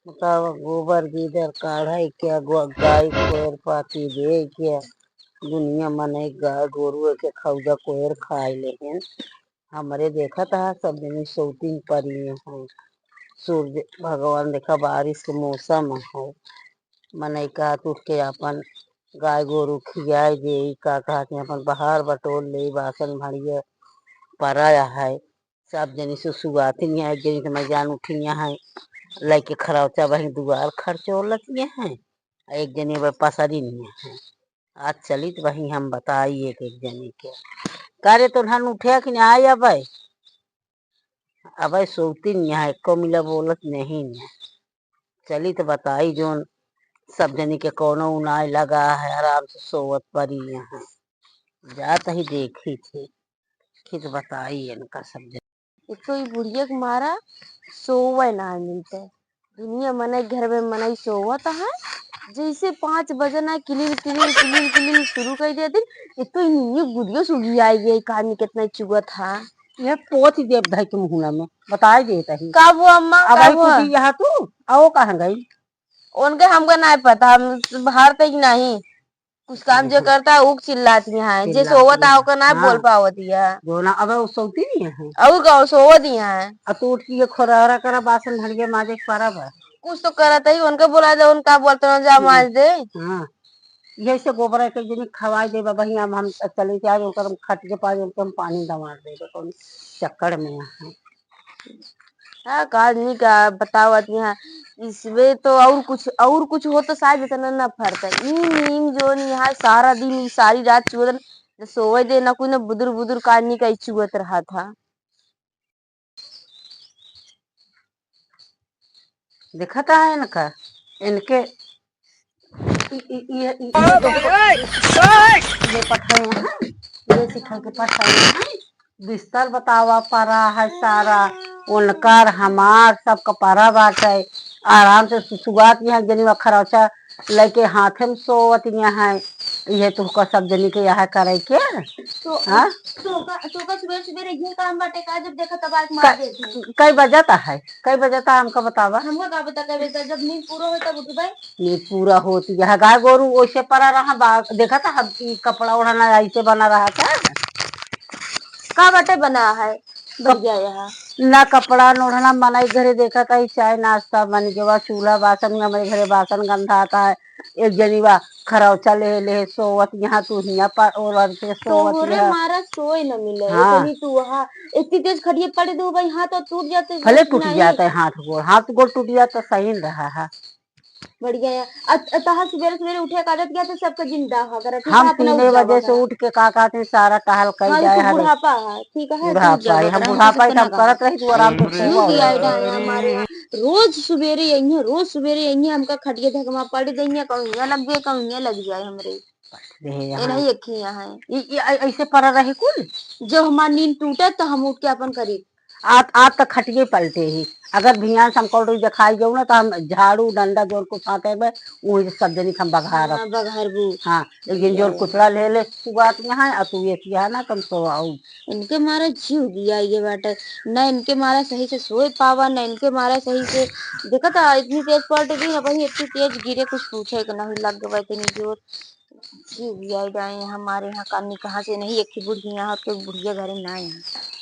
बतावा गोबर गीदर काढ़ाई क्या गाय कोयर पाती दे क्या दुनिया मने गाय गोरु के खौजा कोयर खाए लेहिन। हमरे देखा था सब दिन शौकीन परी है। सूर्य भगवान देखा बारिश के मौसम है। मने का उठ के अपन गाय गोरु खियाए दे का के अपन बाहर बटोर ले बासन भड़िया पराया है। सब जनी से सुगाती है एक जनी से मैं जान उठी है लैके खरौचा वही दुआर खर्चोलत है। एक जनी अब पसरी नहीं है। आज चली तो वही हम बताइए एक जनी के कार्य तो धन उठे कि नहीं आए अब सोती नहीं है एको मिला बोलत नहीं है। चली तो बताई जोन सब जनी के कोनो उनाय लगा है आराम से सोवत परी है। जात ही देखी थी खित बताई इनका सब जनी। एक तो ये बुढ़िया के मारा सोवे ना मिलते दुनिया मने घर में मनाई सोवत है। जैसे 5 बजे ना किलिल किलिल किलिल किलिल शुरू कर दिया दिन एक तो ये गुड़िया सुगी आई गई कहानी कितना चुगा था। ये पोत दे भाई तुम हुना में बताई देता ही का वो अम्मा अब का आई वो तू यहाँ तू आओ कहाँ गई उनके हमको नहीं पता हम बाहर तक नहीं कुछ काम जो करता है वो चिल्लाती है जे सोवत है ओकर ना बोल पावती है दोना अब वो सोती नहीं है और का सोवत ही है अब तू उठ के खोरारा करा बासन धड़िए माजे परब है कुछ तो करता ही उनका बुला दे उनका बोलते ना जा माज दे। हाँ यही से गोबर के जनी खवाई दे बही हम चले जाए ओकर खट के पास हम पानी दमा दे कौन चक्कर में है। हाँ आदमी का बतावत है इसमें तो और कुछ हो तो शायद इतना न फरता नीम जो यहाँ सारा दिन सारी रात चुगत सोवे दे ना कोई ना बुदुर बुदुर का आदमी का चुगत रहा था। दिखता है इनका इनके ये पठाए हैं ये सिखा के पठाए हैं बिस्तर बतावा परा है सारा उनकर हमार सब कपड़ा बाटे आराम से सुगात यहाँ जनी खरौचा लेके हाथे में सोवत है। ये तुमको सब जनी के यहाँ करे के तो हाँ सुबह सवेरे ये काम बाटे का जब देखा तब आके मार देती कई बजता है कई बजता है हमको बतावा हमको का बता कब जब नींद पूरा हो तब उठबे नींद पूरा होती है गाय गोरू वैसे परा रहा देखा था हम कपड़ा ओढ़ना ऐसे बना रहा था का बाटे बना है बढ़िया यहाँ ना कपड़ा नोढ़ना मनाई घरे देखा था चाय नाश्ता बन गया चूल्हा बासन हमारे घरे बासन गंधा आता है। एक जनी बा खरौचा ले सोवत यहाँ तू हिया पर और सोवत यहाँ मारा सोए न मिले हाँ इतनी तू वहाँ इतनी तेज खटिया पड़े दो भाई हाथ तो टूट जाते भले टूट जाता है हाथ गोड़ टूट जाता सही रहा है। बढ़िया है तहा सवेरे सवेरे उठे का आदत क्या था सबका जिंदा अगर ठीक हम है अपना 3 बजे से उठ के का कहते सारा टहल कर हाँ जाए तो बुढ़ापा है ठीक है बुढ़ापा है हम बुढ़ापा हम करत रही तू आराम से हमारे रोज सवेरे यही हमका खटिया धकमा पड़ देंगे कहूँ लग गए कहूँ लग जाए हमरे ये नहीं एक ही यहाँ है ऐसे पड़ा रहे कुल जब हमारी नींद टूटे तो हम उठ के अपन करी आज तक खटिए पलटे ही अगर भियान से हमको दिखाई जाऊ ना तो हम झाड़ू डंडा जोर कुछ आते हैं वही सब जनी हम बघार हाँ लेकिन जोर कुचड़ा ले सुगात यहाँ और तू ये किया ना तुम सो आओ इनके मारा जीव दिया ये बेटा न इनके मारा सही से सोए पावा न इनके मारा सही से देखा था इतनी तेज पलट गई ना भाई इतनी तेज गिरे कुछ पूछे कि नहीं लग गए इतनी जोर जीव दिया जाए हमारे यहाँ कानी कहाँ से नहीं एक बुढ़िया यहाँ तो बुढ़िया घर में ना है।